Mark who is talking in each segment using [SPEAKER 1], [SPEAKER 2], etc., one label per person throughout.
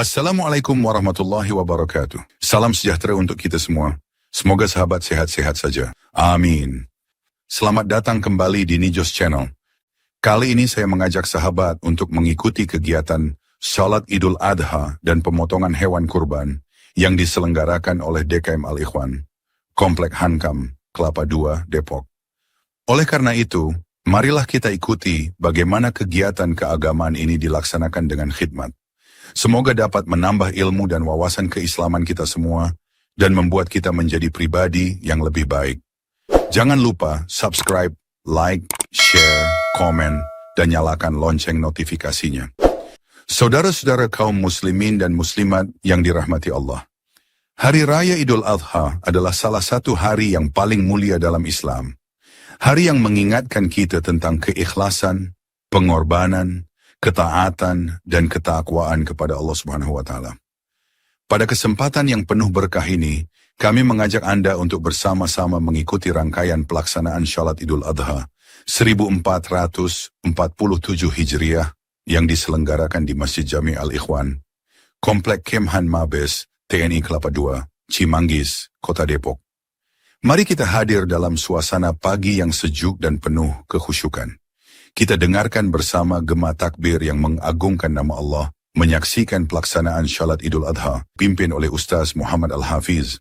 [SPEAKER 1] Assalamualaikum warahmatullahi wabarakatuh. Salam sejahtera untuk kita semua. Semoga sahabat sehat-sehat saja. Amin. Selamat datang kembali di Nijos Channel. Kali ini saya mengajak sahabat untuk mengikuti kegiatan Salat Idul Adha dan pemotongan hewan kurban yang diselenggarakan oleh DKM Al-Ikhwan, Komplek Hankam, Kelapa II, Depok. Oleh karena itu, marilah kita ikuti bagaimana kegiatan keagamaan ini dilaksanakan dengan khidmat. Semoga dapat menambah ilmu dan wawasan keislaman kita semua dan membuat kita menjadi pribadi yang lebih baik. Jangan lupa subscribe, like, share, komen, dan nyalakan lonceng notifikasinya. Saudara-saudara kaum muslimin dan muslimat yang dirahmati Allah. Hari Raya Idul Adha adalah salah satu hari yang paling mulia dalam Islam. Hari yang mengingatkan kita tentang keikhlasan, pengorbanan, ketaatan, dan ketakwaan kepada Allah Subhanahu wa Ta'ala. Pada kesempatan yang penuh berkah ini, kami mengajak Anda untuk bersama-sama mengikuti rangkaian pelaksanaan Salat Idul Adha 1447 Hijriah yang diselenggarakan di Masjid Jami Al-Ikhwan, Komplek Kemhan Mabes, TNI Kelapa II, Cimanggis, Kota Depok. Mari kita hadir dalam suasana pagi yang sejuk dan penuh kekhusyukan. Kita dengarkan bersama gema takbir yang mengagungkan nama Allah, menyaksikan pelaksanaan Salat Idul Adha, pimpin oleh Ustaz Muhammad Al-Hafiz,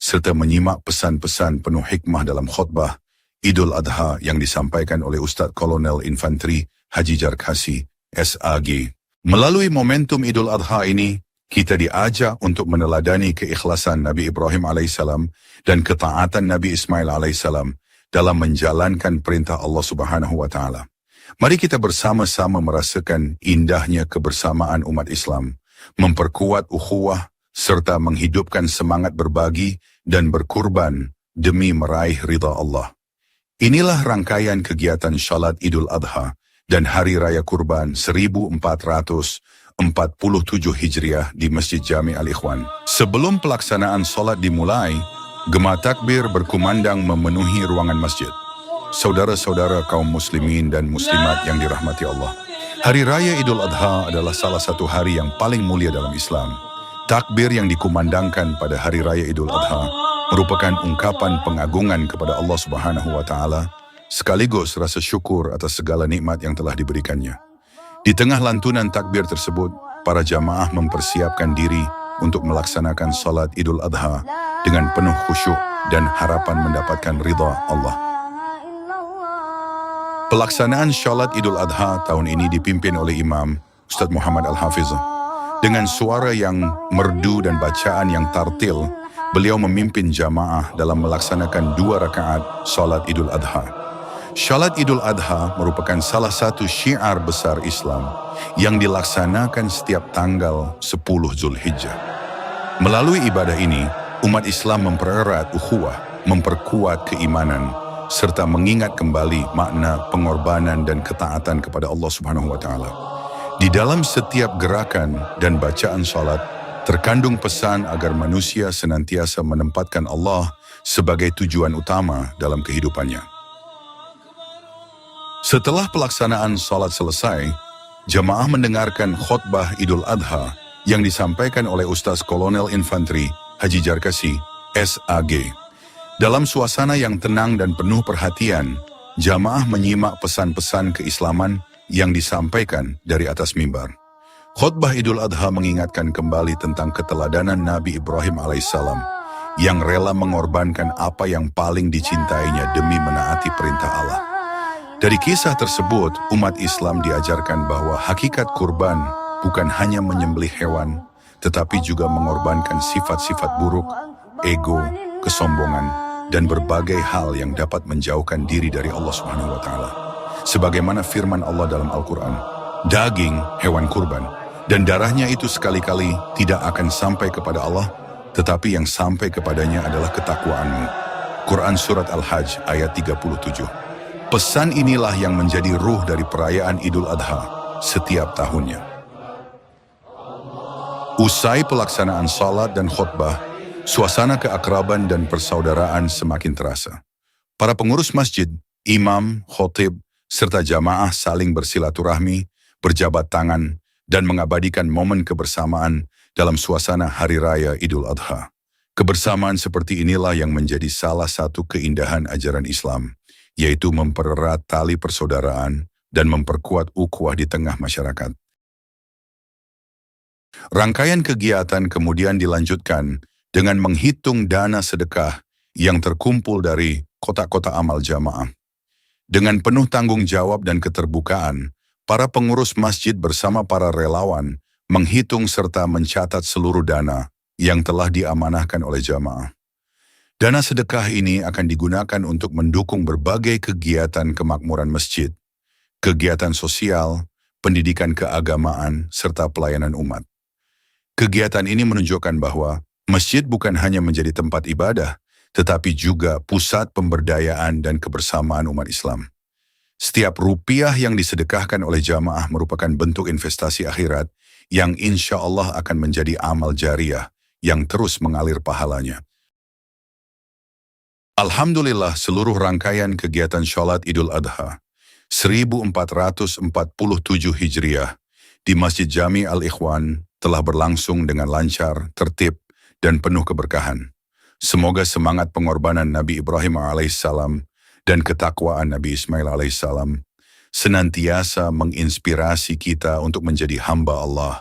[SPEAKER 1] serta menyimak pesan-pesan penuh hikmah dalam khutbah Idul Adha yang disampaikan oleh Ustaz Kolonel Infanteri Haji Jarkasi, SAG. Melalui momentum Idul Adha ini, kita diajak untuk meneladani keikhlasan Nabi Ibrahim alaihissalam dan ketaatan Nabi Ismail alaihissalam dalam menjalankan perintah Allah Subhanahu wa Ta'ala. Mari kita bersama-sama merasakan indahnya kebersamaan umat Islam, memperkuat ukhuwah, serta menghidupkan semangat berbagi dan berkurban demi meraih ridha Allah. Inilah rangkaian kegiatan Salat Idul Adha dan Hari Raya Kurban 1447 Hijriah di Masjid Jami Al-Ikhwan. Sebelum pelaksanaan salat dimulai, gema takbir berkumandang memenuhi ruangan masjid. Saudara-saudara kaum muslimin dan muslimat yang dirahmati Allah. Hari Raya Idul Adha adalah salah satu hari yang paling mulia dalam Islam. Takbir yang dikumandangkan pada Hari Raya Idul Adha merupakan ungkapan pengagungan kepada Allah Subhanahu wa Ta'ala, sekaligus rasa syukur atas segala nikmat yang telah diberikannya. Di tengah lantunan takbir tersebut, para jamaah mempersiapkan diri untuk melaksanakan salat Idul Adha dengan penuh khusyuk dan harapan mendapatkan ridha Allah. Pelaksanaan Salat Idul Adha tahun ini dipimpin oleh Imam Ustaz Muhammad Al-Hafiz. Dengan suara yang merdu dan bacaan yang tartil, beliau memimpin jamaah dalam melaksanakan 2 rakaat salat Idul Adha. Salat Idul Adha merupakan salah satu syiar besar Islam yang dilaksanakan setiap tanggal 10 Zulhijjah. Melalui ibadah ini, umat Islam mempererat ukhuwah, memperkuat keimanan, serta mengingat kembali makna pengorbanan dan ketaatan kepada Allah Subhanahu wa Ta'ala. Di dalam setiap gerakan dan bacaan salat, terkandung pesan agar manusia senantiasa menempatkan Allah sebagai tujuan utama dalam kehidupannya. Setelah pelaksanaan salat selesai, jamaah mendengarkan khutbah Idul Adha yang disampaikan oleh Ustaz Kolonel Infanteri Haji Jarkasi, SAG. Dalam suasana yang tenang dan penuh perhatian, jamaah menyimak pesan-pesan keislaman yang disampaikan dari atas mimbar. Khutbah Idul Adha mengingatkan kembali tentang keteladanan Nabi Ibrahim alaihissalam yang rela mengorbankan apa yang paling dicintainya demi menaati perintah Allah. Dari kisah tersebut, umat Islam diajarkan bahwa hakikat kurban bukan hanya menyembelih hewan, tetapi juga mengorbankan sifat-sifat buruk, ego, kesombongan, dan berbagai hal yang dapat menjauhkan diri dari Allah Subhanahu wa Ta'ala. Sebagaimana firman Allah dalam Al-Quran, daging hewan kurban dan darahnya itu sekali-kali tidak akan sampai kepada Allah, tetapi yang sampai kepadanya adalah ketakwaanmu. Quran Surat Al-Hajj ayat 37. Pesan inilah yang menjadi ruh dari perayaan Idul Adha setiap tahunnya. Usai pelaksanaan salat dan khutbah, suasana keakraban dan persaudaraan semakin terasa. Para pengurus masjid, imam, khotib, serta jamaah saling bersilaturahmi, berjabat tangan, dan mengabadikan momen kebersamaan dalam suasana Hari Raya Idul Adha. Kebersamaan seperti inilah yang menjadi salah satu keindahan ajaran Islam, yaitu mempererat tali persaudaraan dan memperkuat ukhuwah di tengah masyarakat. Rangkaian kegiatan kemudian dilanjutkan dengan menghitung dana sedekah yang terkumpul dari kotak-kotak amal jamaah. Dengan penuh tanggung jawab dan keterbukaan, para pengurus masjid bersama para relawan menghitung serta mencatat seluruh dana yang telah diamanahkan oleh jamaah. Dana sedekah ini akan digunakan untuk mendukung berbagai kegiatan kemakmuran masjid, kegiatan sosial, pendidikan keagamaan, serta pelayanan umat. Kegiatan ini menunjukkan bahwa masjid bukan hanya menjadi tempat ibadah, tetapi juga pusat pemberdayaan dan kebersamaan umat Islam. Setiap rupiah yang disedekahkan oleh jamaah merupakan bentuk investasi akhirat yang insya Allah akan menjadi amal jariah yang terus mengalir pahalanya. Alhamdulillah, seluruh rangkaian kegiatan sholat Idul Adha 1447 Hijriah di Masjid Jami Al-Ikhwan telah berlangsung dengan lancar, tertib, dan penuh keberkahan. Semoga semangat pengorbanan Nabi Ibrahim alaihissalam dan ketakwaan Nabi Ismail alaihissalam senantiasa menginspirasi kita untuk menjadi hamba Allah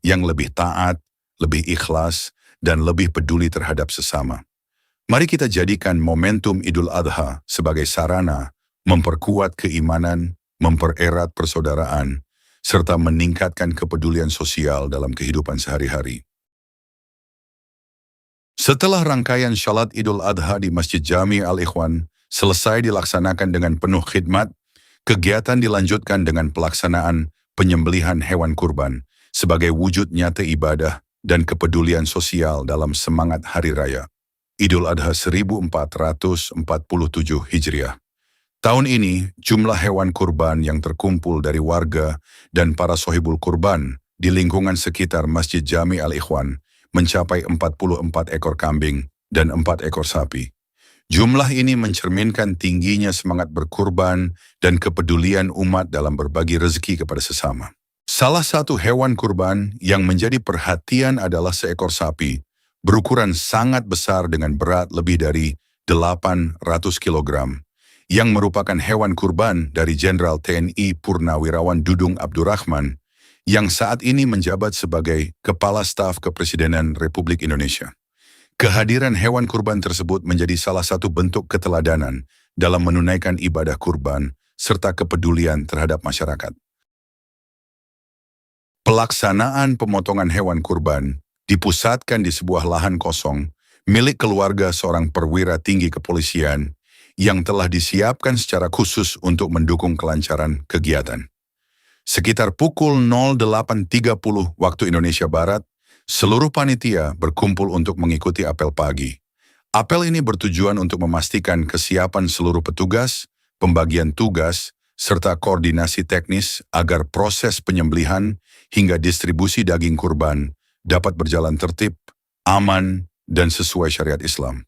[SPEAKER 1] yang lebih taat, lebih ikhlas, dan lebih peduli terhadap sesama. Mari kita jadikan momentum Idul Adha sebagai sarana memperkuat keimanan, mempererat persaudaraan, serta meningkatkan kepedulian sosial dalam kehidupan sehari-hari. Setelah rangkaian sholat Idul Adha di Masjid Jami Al-Ikhwan selesai dilaksanakan dengan penuh khidmat, kegiatan dilanjutkan dengan pelaksanaan penyembelihan hewan kurban sebagai wujud nyata ibadah dan kepedulian sosial dalam semangat Hari Raya Idul Adha 1447 Hijriah. Tahun ini, jumlah hewan kurban yang terkumpul dari warga dan para sohibul kurban di lingkungan sekitar Masjid Jami Al-Ikhwan mencapai 44 ekor kambing dan 4 ekor sapi. Jumlah ini mencerminkan tingginya semangat berkurban dan kepedulian umat dalam berbagi rezeki kepada sesama. Salah satu hewan kurban yang menjadi perhatian adalah seekor sapi berukuran sangat besar dengan berat lebih dari 800 kg, yang merupakan hewan kurban dari Jenderal TNI Purnawirawan Dudung Abdurrahman yang saat ini menjabat sebagai Kepala Staf Kepresidenan Republik Indonesia. Kehadiran hewan kurban tersebut menjadi salah satu bentuk keteladanan dalam menunaikan ibadah kurban serta kepedulian terhadap masyarakat. Pelaksanaan pemotongan hewan kurban dipusatkan di sebuah lahan kosong milik keluarga seorang perwira tinggi kepolisian yang telah disiapkan secara khusus untuk mendukung kelancaran kegiatan. Sekitar pukul 08.30 waktu Indonesia Barat, seluruh panitia berkumpul untuk mengikuti apel pagi. Apel ini bertujuan untuk memastikan kesiapan seluruh petugas, pembagian tugas, serta koordinasi teknis agar proses penyembelihan hingga distribusi daging kurban dapat berjalan tertib, aman, dan sesuai syariat Islam.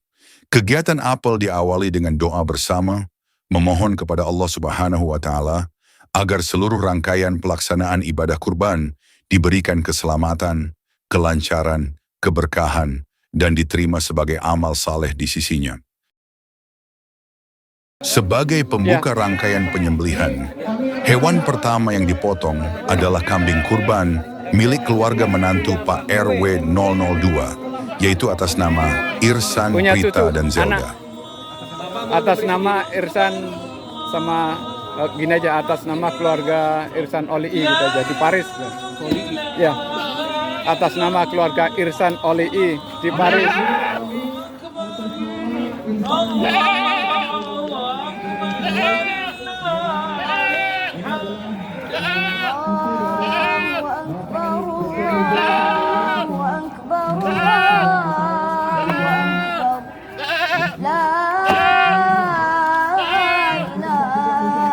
[SPEAKER 1] Kegiatan apel diawali dengan doa bersama, memohon kepada Allah Subhanahu wa Ta'ala agar seluruh rangkaian pelaksanaan ibadah kurban diberikan keselamatan, kelancaran, keberkahan, dan diterima sebagai amal saleh di sisinya. Sebagai pembuka rangkaian penyembelihan, hewan pertama yang dipotong adalah kambing kurban milik keluarga menantu Pak RW 002, yaitu atas nama Irsan, Rita, dan Zelda.
[SPEAKER 2] Atas nama Irsan sama gini aja, atas nama keluarga Irsan Olii gitu aja di Paris. Ya, atas nama keluarga Irsan Olii di Paris.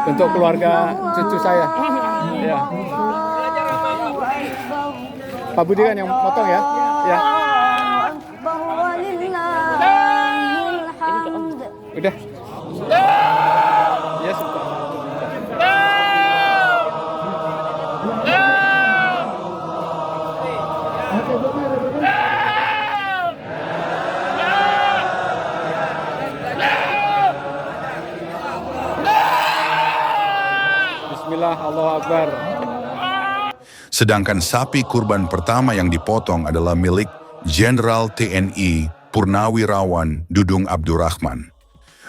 [SPEAKER 2] Untuk keluarga cucu saya. Ya. Pak Budi kan yang potong ya? Ya. Udah. Ya, sudah. Bismillah, Allahu Akbar.
[SPEAKER 1] Sedangkan sapi kurban pertama yang dipotong adalah milik Jenderal TNI Purnawirawan Dudung Abdurrahman.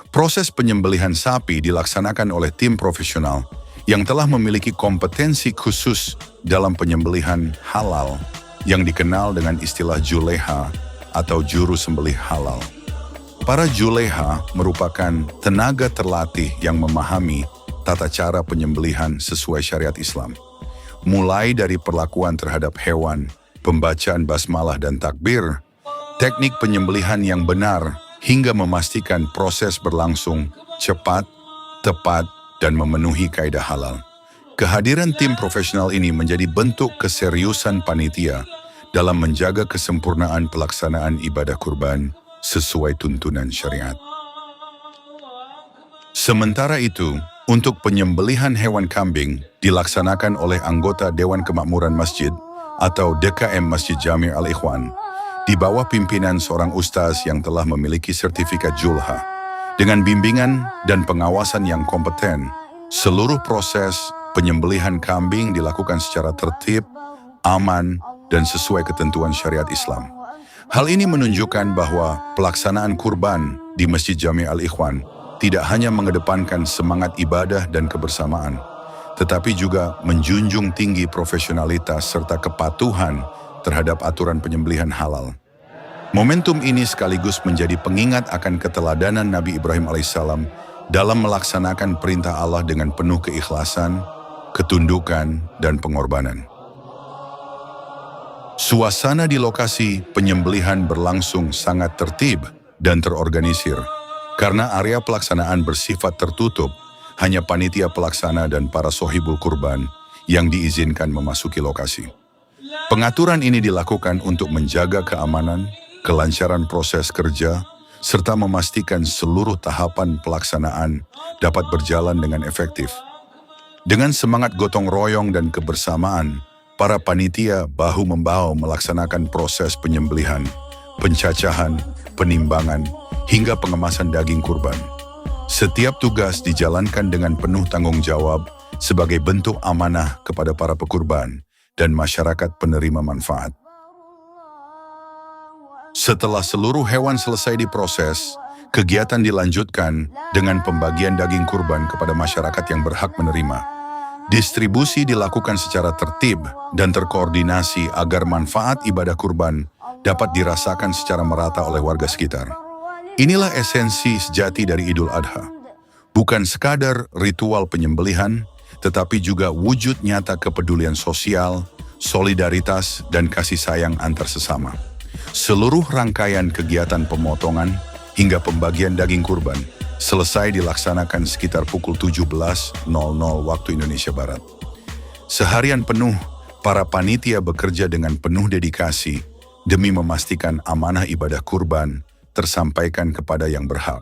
[SPEAKER 1] Proses penyembelihan sapi dilaksanakan oleh tim profesional yang telah memiliki kompetensi khusus dalam penyembelihan halal yang dikenal dengan istilah juleha atau juru sembelih halal. Para juleha merupakan tenaga terlatih yang memahami tata cara penyembelihan sesuai syariat Islam. Mulai dari perlakuan terhadap hewan, pembacaan basmalah dan takbir, teknik penyembelihan yang benar, hingga memastikan proses berlangsung cepat, tepat, dan memenuhi kaidah halal. Kehadiran tim profesional ini menjadi bentuk keseriusan panitia dalam menjaga kesempurnaan pelaksanaan ibadah kurban sesuai tuntunan syariat. Sementara itu, untuk penyembelihan hewan kambing dilaksanakan oleh anggota Dewan Kemakmuran Masjid atau DKM Masjid Jami' Al-Ikhwan di bawah pimpinan seorang ustaz yang telah memiliki sertifikat Julha. Dengan bimbingan dan pengawasan yang kompeten, seluruh proses penyembelihan kambing dilakukan secara tertib, aman, dan sesuai ketentuan syariat Islam. Hal ini menunjukkan bahwa pelaksanaan kurban di Masjid Jami' Al-Ikhwan tidak hanya mengedepankan semangat ibadah dan kebersamaan, tetapi juga menjunjung tinggi profesionalitas serta kepatuhan terhadap aturan penyembelihan halal. Momentum ini sekaligus menjadi pengingat akan keteladanan Nabi Ibrahim alaihissalam dalam melaksanakan perintah Allah dengan penuh keikhlasan, ketundukan, dan pengorbanan. Suasana di lokasi penyembelihan berlangsung sangat tertib dan terorganisir, karena area pelaksanaan bersifat tertutup, hanya panitia pelaksana dan para sohibul kurban yang diizinkan memasuki lokasi. Pengaturan ini dilakukan untuk menjaga keamanan, kelancaran proses kerja, serta memastikan seluruh tahapan pelaksanaan dapat berjalan dengan efektif. Dengan semangat gotong royong dan kebersamaan, para panitia bahu-membahu melaksanakan proses penyembelihan, pencacahan, penimbangan, hingga pengemasan daging kurban. Setiap tugas dijalankan dengan penuh tanggung jawab sebagai bentuk amanah kepada para pekurban dan masyarakat penerima manfaat. Setelah seluruh hewan selesai diproses, kegiatan dilanjutkan dengan pembagian daging kurban kepada masyarakat yang berhak menerima. Distribusi dilakukan secara tertib dan terkoordinasi agar manfaat ibadah kurban dapat dirasakan secara merata oleh warga sekitar. Inilah esensi sejati dari Idul Adha. Bukan sekadar ritual penyembelihan, tetapi juga wujud nyata kepedulian sosial, solidaritas, dan kasih sayang antar sesama. Seluruh rangkaian kegiatan pemotongan hingga pembagian daging kurban selesai dilaksanakan sekitar pukul 17.00 waktu Indonesia Barat. Seharian penuh, para panitia bekerja dengan penuh dedikasi demi memastikan amanah ibadah kurban tersampaikan kepada yang berhak.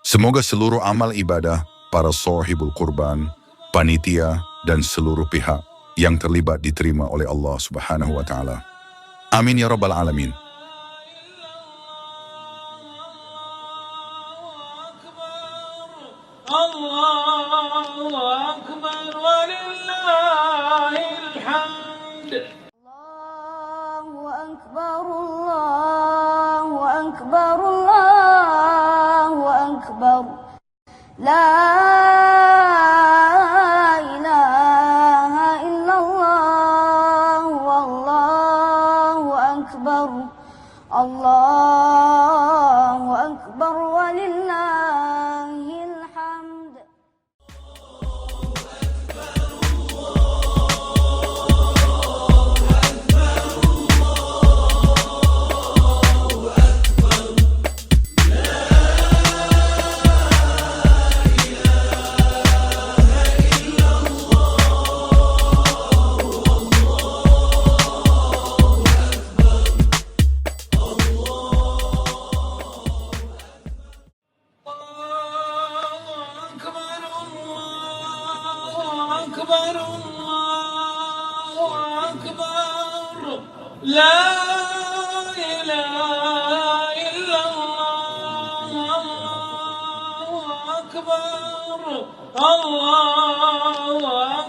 [SPEAKER 1] Semoga seluruh amal ibadah, para sohibul kurban, panitia, dan seluruh pihak yang terlibat diterima oleh Allah Subhanahu wa Ta'ala. Amin ya Rabbal Alamin.
[SPEAKER 3] Allahu Akbar walillahil hamd. Allahu Akbar, Allahu Akbar, Allahu Akbar. La ilaha illallah, wallahu akbar. Allahu Akbar walillahil hamd. أكبر الله أكبر لا إله إلا الله الله أكبر الله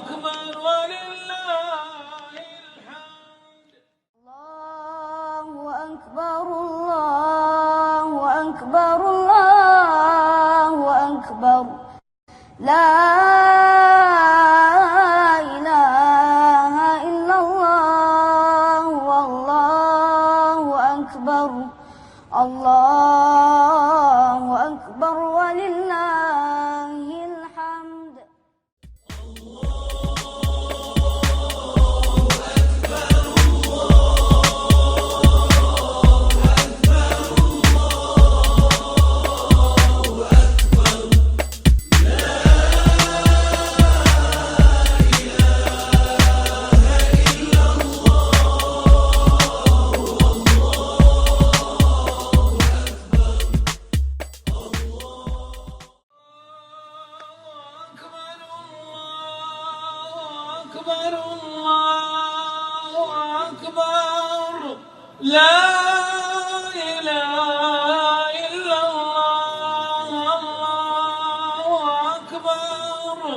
[SPEAKER 3] أكبر الله أكبر لا إله إلا الله الله أكبر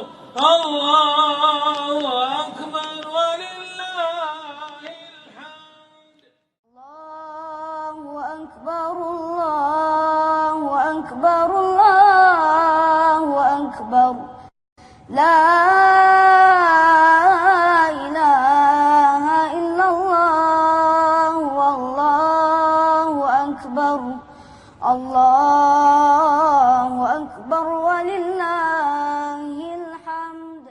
[SPEAKER 3] الله أكبر ولله الحمد
[SPEAKER 4] الله أكبر الله أكبر الله أكبر لا إله إلا الله والله أكبر الله أكبر ولله الحمد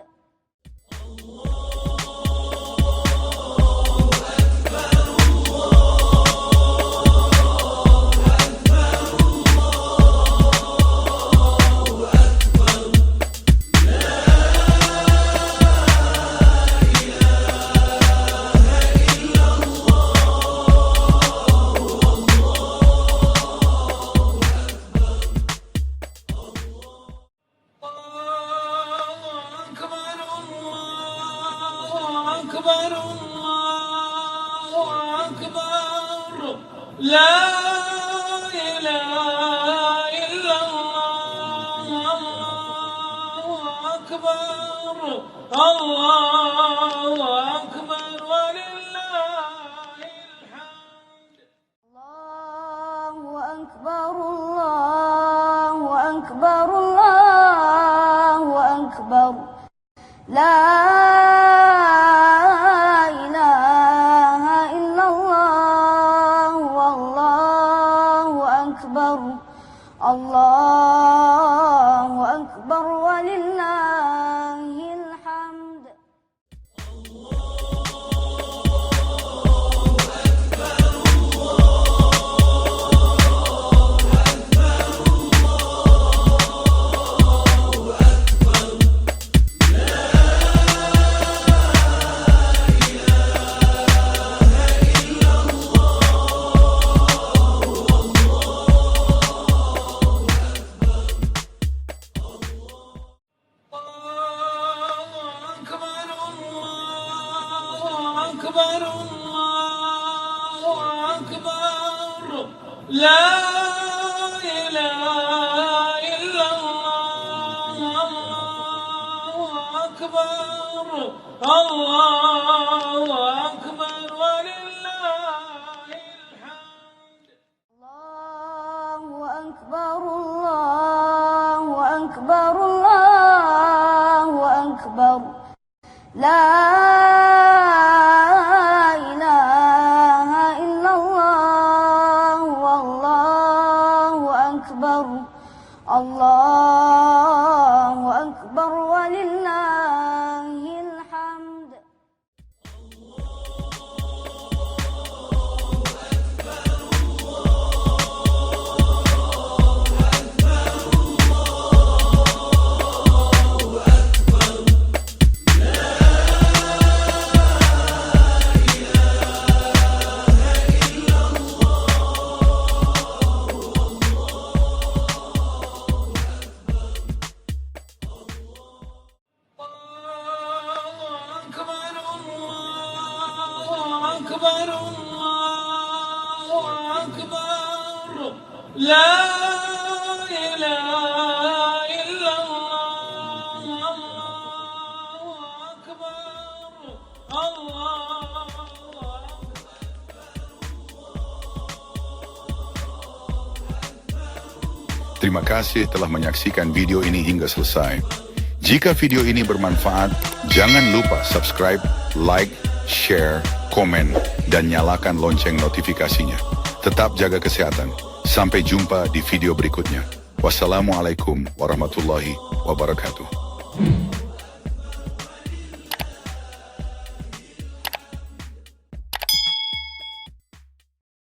[SPEAKER 3] أكبر الله أكبر لا إله إلا الله الله أكبر الله أكبر ولله الحمد
[SPEAKER 4] الله أكبر الله أكبر الله أكبر لا إله إلا الله والله أكبر الله أكبر ولله الحمد
[SPEAKER 3] أكبر الله أكبر لا إله إلا الله الله أكبر الله أكبر ولله الحمد
[SPEAKER 4] الله أكبر الله أكبر الله أكبر لا إله إلا الله والله أكبر الله أكبر ولله الحمد
[SPEAKER 3] أكبر الله أكبر لا إله إلا الله الله أكبر الله
[SPEAKER 1] Terima kasih telah menyaksikan video ini hingga selesai. Jika video ini bermanfaat, jangan lupa subscribe, like, share, komen, dan nyalakan lonceng notifikasinya. Tetap jaga kesehatan. Sampai jumpa di video berikutnya. Wassalamualaikum warahmatullahi wabarakatuh.